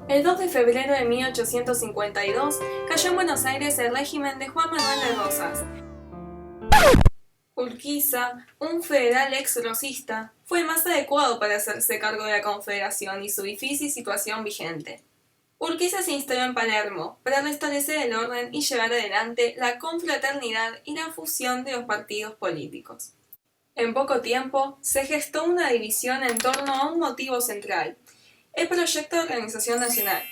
El 2 de febrero de 1852 cayó en Buenos Aires el régimen de Juan Manuel de Rosas. Urquiza, un federal ex-rosista, fue el más adecuado para hacerse cargo de la Confederación y su difícil situación vigente. Urquiza se instaló en Palermo para restablecer el orden y llevar adelante la confraternidad y la fusión de los partidos políticos. En poco tiempo se gestó una división en torno a un motivo central: el proyecto de organización nacional.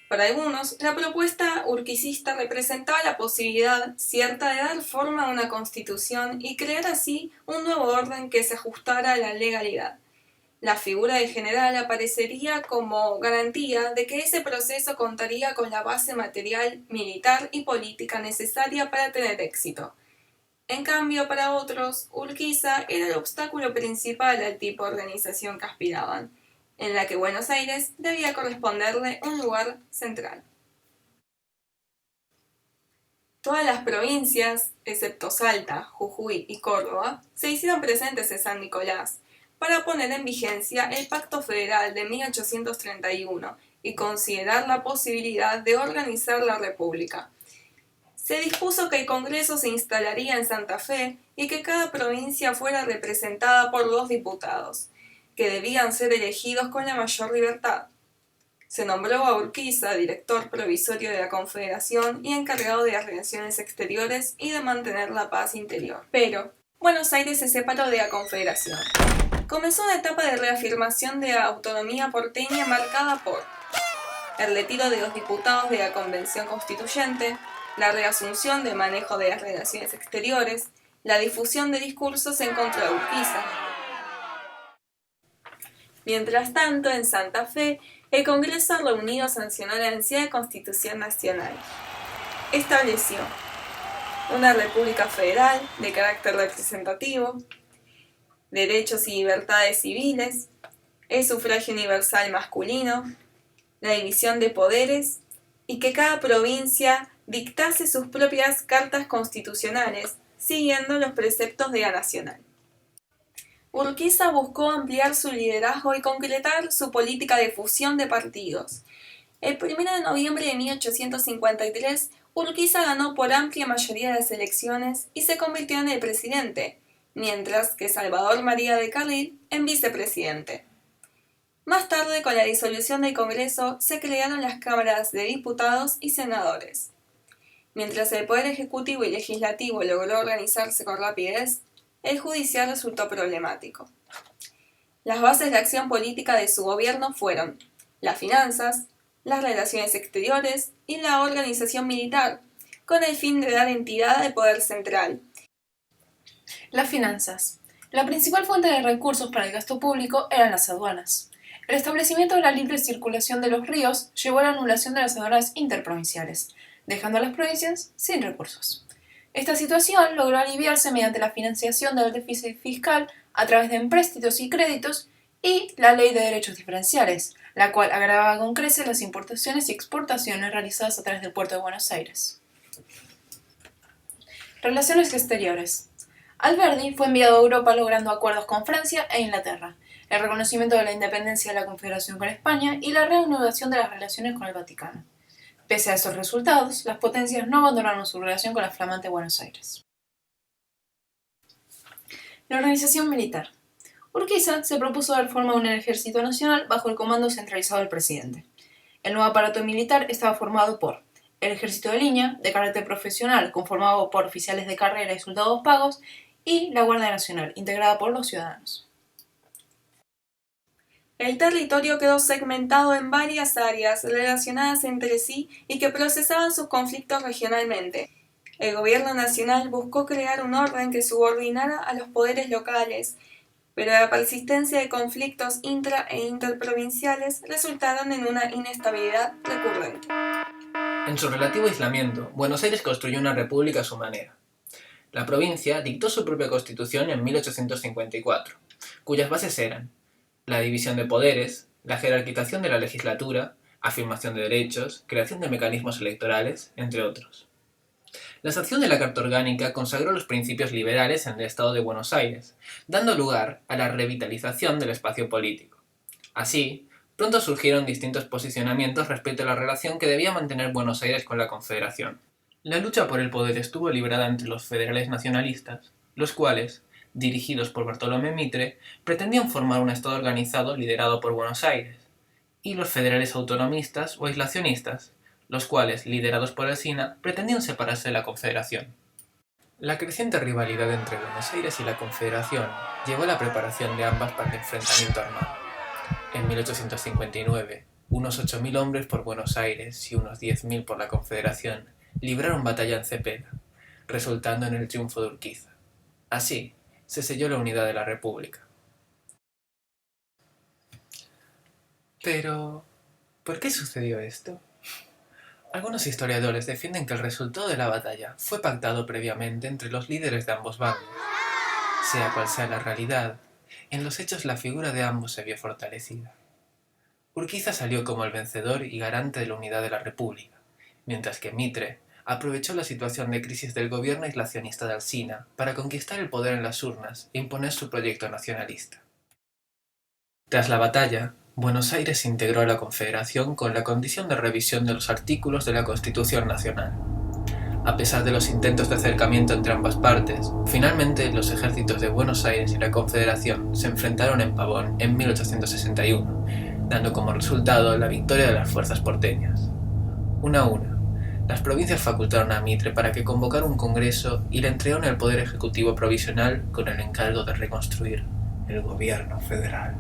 Para algunos, la propuesta urquicista representaba la posibilidad cierta de dar forma a una constitución y crear así un nuevo orden que se ajustara a la legalidad. La figura del general aparecería como garantía de que ese proceso contaría con la base material, militar y política necesaria para tener éxito. En cambio, para otros, Urquiza era el obstáculo principal al tipo de organización que aspiraban, en la que Buenos Aires debía corresponderle un lugar central. Todas las provincias, excepto Salta, Jujuy y Córdoba, se hicieron presentes en San Nicolás para poner en vigencia el Pacto Federal de 1831 y considerar la posibilidad de organizar la República. Se dispuso que el Congreso se instalaría en Santa Fe y que cada provincia fuera representada por 2 diputados, que debían ser elegidos con la mayor libertad. Se nombró a Urquiza director provisorio de la Confederación y encargado de las relaciones exteriores y de mantener la paz interior. Pero Buenos Aires se separó de la Confederación. Comenzó una etapa de reafirmación de la autonomía porteña marcada por el retiro de los diputados de la Convención Constituyente, la reasunción del manejo de las relaciones exteriores, la difusión de discursos en contra de Urquiza. Mientras tanto, en Santa Fe, el Congreso reunido sancionó la ansiada Constitución Nacional. Estableció una república federal de carácter representativo, derechos y libertades civiles, el sufragio universal masculino, la división de poderes y que cada provincia dictase sus propias cartas constitucionales, siguiendo los preceptos de la nacional. Urquiza buscó ampliar su liderazgo y concretar su política de fusión de partidos. El 1 de noviembre de 1853, Urquiza ganó por amplia mayoría las elecciones y se convirtió en el presidente, mientras que Salvador María de Carril en vicepresidente. Más tarde, con la disolución del Congreso, se crearon las cámaras de diputados y senadores. Mientras el Poder Ejecutivo y Legislativo logró organizarse con rapidez, el judicial resultó problemático. Las bases de acción política de su gobierno fueron las finanzas, las relaciones exteriores y la organización militar, con el fin de dar entidad al poder central. Las finanzas. La principal fuente de recursos para el gasto público eran las aduanas. El establecimiento de la libre circulación de los ríos llevó a la anulación de las aduanas interprovinciales, dejando a las provincias sin recursos. Esta situación logró aliviarse mediante la financiación del déficit fiscal a través de empréstitos y créditos y la Ley de Derechos Diferenciales, la cual agravaba con creces las importaciones y exportaciones realizadas a través del puerto de Buenos Aires. Relaciones exteriores. Alberdi fue enviado a Europa logrando acuerdos con Francia e Inglaterra, el reconocimiento de la independencia de la Confederación con España y la reanudación de las relaciones con el Vaticano. Pese a estos resultados, las potencias no abandonaron su relación con la flamante Buenos Aires. La organización militar. Urquiza se propuso dar forma a un ejército nacional bajo el comando centralizado del presidente. El nuevo aparato militar estaba formado por el ejército de línea, de carácter profesional, conformado por oficiales de carrera y soldados pagos, y la Guardia Nacional, integrada por los ciudadanos. El territorio quedó segmentado en varias áreas relacionadas entre sí y que procesaban sus conflictos regionalmente. El gobierno nacional buscó crear un orden que subordinara a los poderes locales, pero la persistencia de conflictos intra- e interprovinciales resultaron en una inestabilidad recurrente. En su relativo aislamiento, Buenos Aires construyó una república a su manera. La provincia dictó su propia constitución en 1854, cuyas bases eran la división de poderes, la jerarquización de la legislatura, afirmación de derechos, creación de mecanismos electorales, entre otros. La sanción de la Carta Orgánica consagró los principios liberales en el Estado de Buenos Aires, dando lugar a la revitalización del espacio político. Así, pronto surgieron distintos posicionamientos respecto a la relación que debía mantener Buenos Aires con la Confederación. La lucha por el poder estuvo librada entre los federales nacionalistas, los cuales, dirigidos por Bartolomé Mitre, pretendían formar un Estado organizado liderado por Buenos Aires, y los federales autonomistas o aislacionistas, los cuales, liderados por Alsina, pretendían separarse de la Confederación. La creciente rivalidad entre Buenos Aires y la Confederación llevó a la preparación de ambas para el enfrentamiento armado. En 1859, unos 8.000 hombres por Buenos Aires y unos 10.000 por la Confederación libraron batalla en Cepeda, resultando en el triunfo de Urquiza. Así, se selló la unidad de la República. Pero, ¿por qué sucedió esto? Algunos historiadores defienden que el resultado de la batalla fue pactado previamente entre los líderes de ambos bandos. Sea cual sea la realidad, en los hechos la figura de ambos se vio fortalecida. Urquiza salió como el vencedor y garante de la unidad de la República, mientras que Mitre aprovechó la situación de crisis del gobierno aislacionista de Alsina para conquistar el poder en las urnas e imponer su proyecto nacionalista. Tras la batalla, Buenos Aires se integró a la Confederación con la condición de revisión de los artículos de la Constitución Nacional. A pesar de los intentos de acercamiento entre ambas partes, finalmente los ejércitos de Buenos Aires y la Confederación se enfrentaron en Pavón en 1861, dando como resultado la victoria de las fuerzas porteñas. Una a una, las provincias facultaron a Mitre para que convocara un congreso y le entregaron el poder ejecutivo provisional con el encargo de reconstruir el gobierno federal.